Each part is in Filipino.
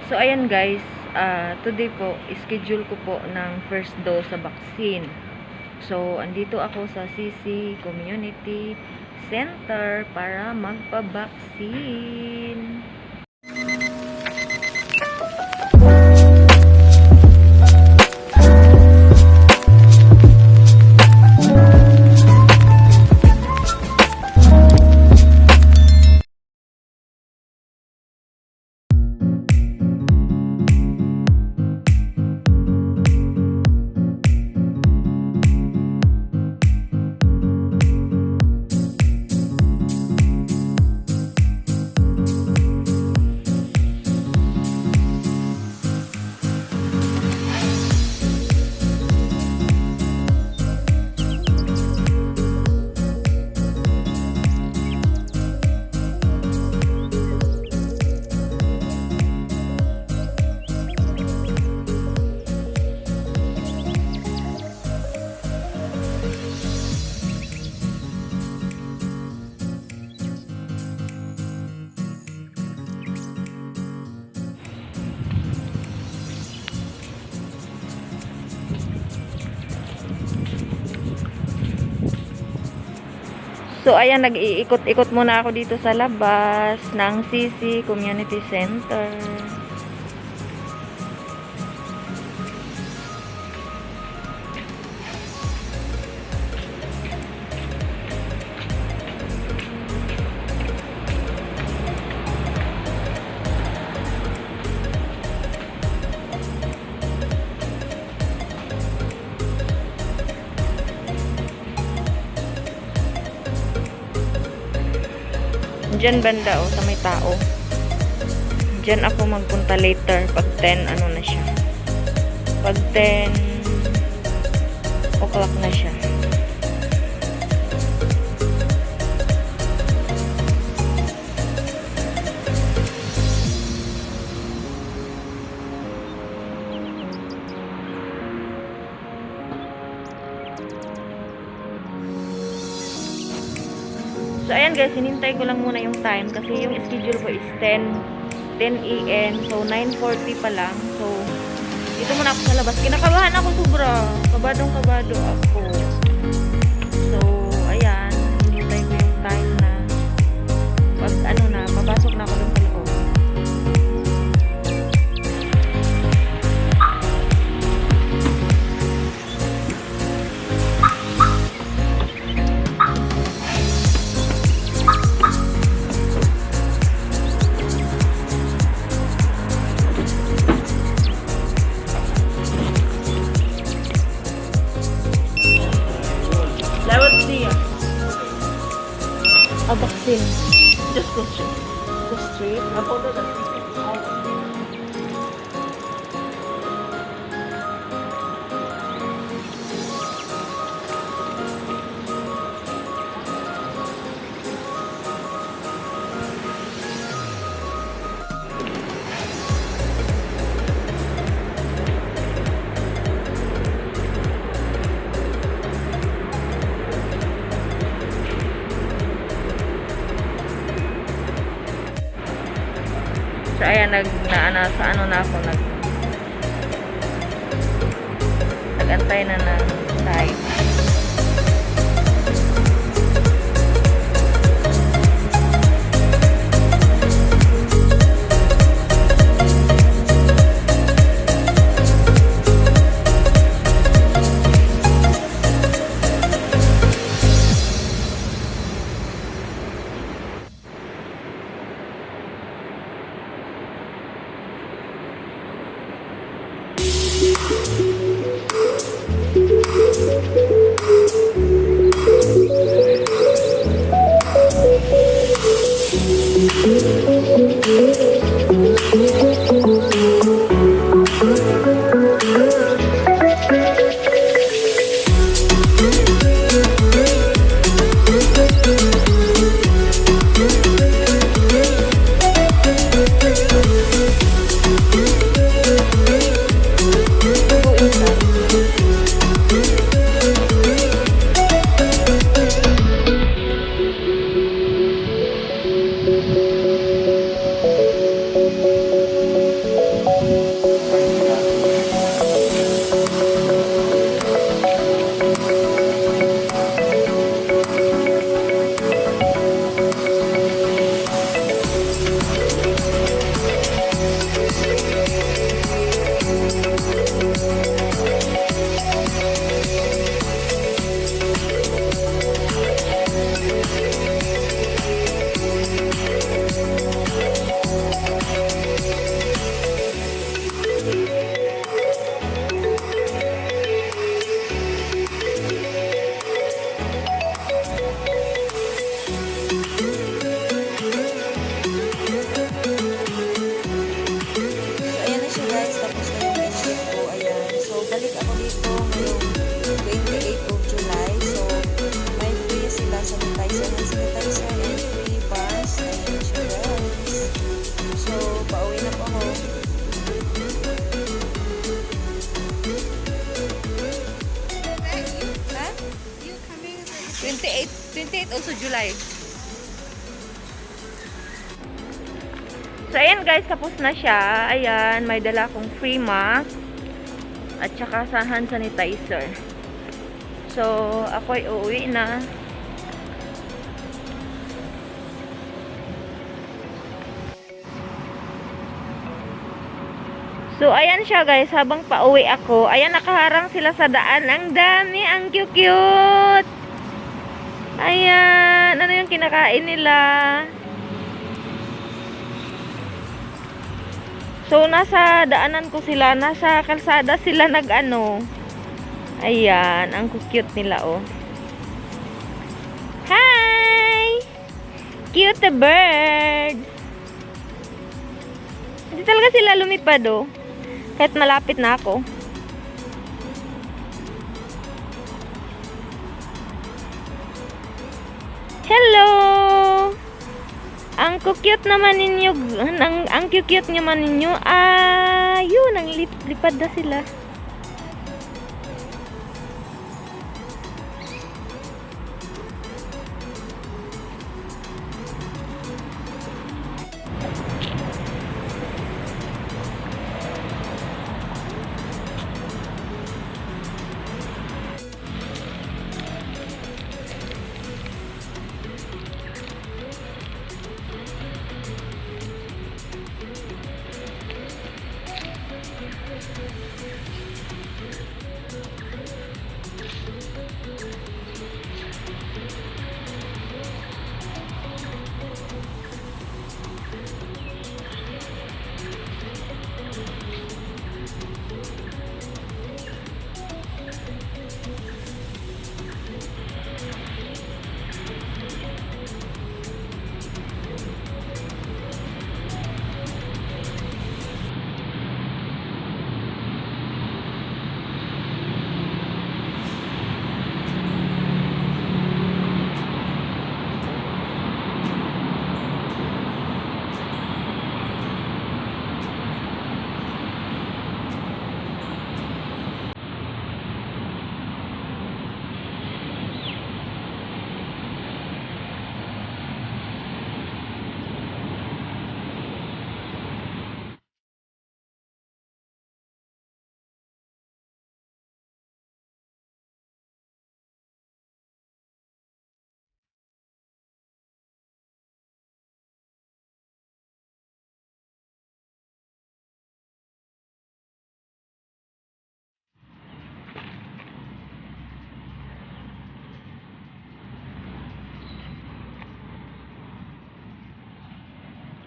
So, ayan guys, today po, schedule ko po ng first dose sa vaccine. So, andito ako sa CC Community Center para magpa-vaccine. So, ayan, nag-iikot-ikot muna ako dito sa labas ng CC Community Center. Diyan banda sa may tao. Diyan ako magpunta later pag 10 ano na siya. Pag 10 o'clock na siya. So, ayan guys, hinintay ko lang muna yung time kasi yung schedule ko is 10 a.m. So, 9:40 pa lang. So, dito muna ako sa labas. Kinakabahan ako sobra. Kabadong-kabado ako. So, ayan, hinintay ko yung time na pag ano na, papasok na ako dun sa loob. A vaccine. Just go straight. Go straight. About that. So, ayan, sa ano na ako, nag-antay na ng time. date also July. So, ayan guys, tapos na siya. Ayan, may dala akong free mask at saka sa hand sanitizer. So, ako'y uuwi na. So, ayan siya guys, habang pauwi ako, ayan, nakaharang sila sa daan. Ang dami, ang cute-cute. Ayan, ano yung kinakain nila? So, nasa daanan ko sila, nasa kalsada sila nag-ano. Ayan, ang cute nila, oh. Hi! Cute bird! Hindi talaga sila lumipad, oh. Kahit malapit na ako. Hello! Ang cute naman ninyo. Ang cute naman ninyo. Ah, yun, ang lipad na sila.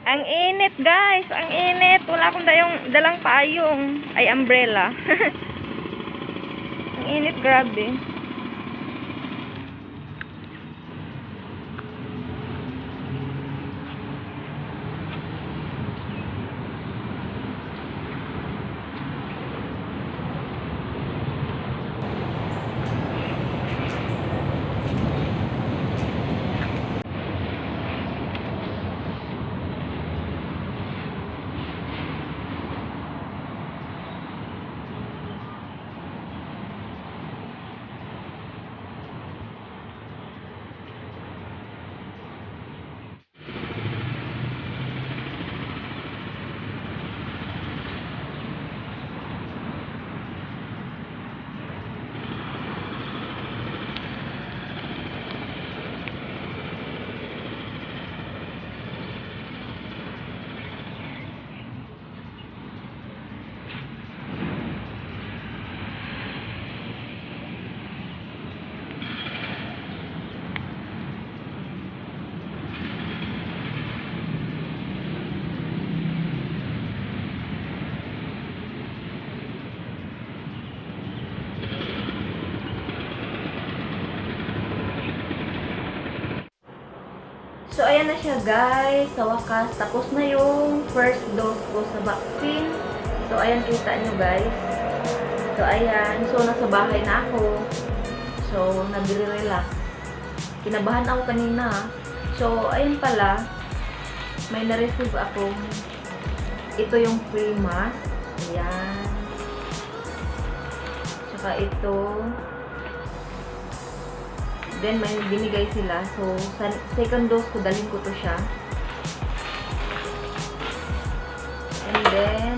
Ang init guys, ang init. Wala akong dalang payong. Ay, umbrella. Ang init, grabe. So, ayan na siya guys. Sa wakas, tapos na yung first dose ko sa vaccine. So, ayan, kita nyo guys. So, ayan. So, nasa bahay na ako. So, nagre-relax. Kinabahan ako kanina. So, ayun pala. May na-receive ako. Ito yung free mask. Ayan. Tsaka ito. Then, may binigay sila. So, sa second dose ko, dalhin ko to siya. And then,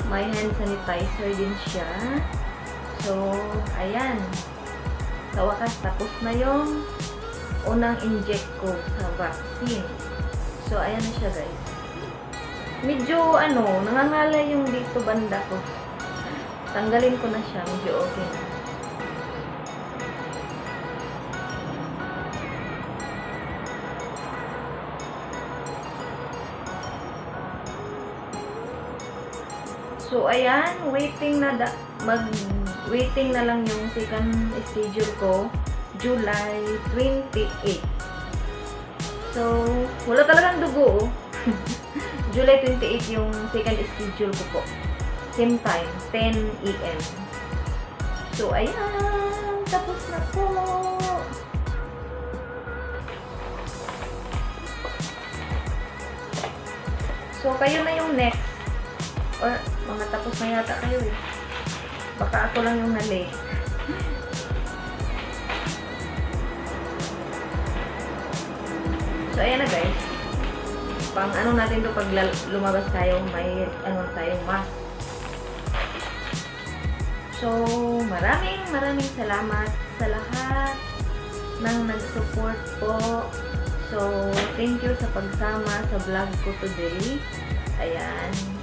may hand sanitizer din siya. So, ayan. Sa wakas, tapos na yung unang inject ko sa vaccine. So, ayan na siya, guys. Medyo, nangangalay yung dito banda ko. Tanggalin ko na siya. Medyo okay na. So, ayan, waiting na lang yung second schedule ko, July 28. So, wala talagang dugo, oh. July 28 yung second schedule ko po. Same time, 10 AM. So, ayan, tapos na po. So, kayo na yung next. Or, mga tapos na yata kayo eh. Baka ako lang yung na-late. So, ayan na guys. Pang natin to pag lumabas tayo, may tayong mask. So, maraming salamat sa lahat ng nag-support po. So, thank you sa pagsama sa vlog ko today. Ayan.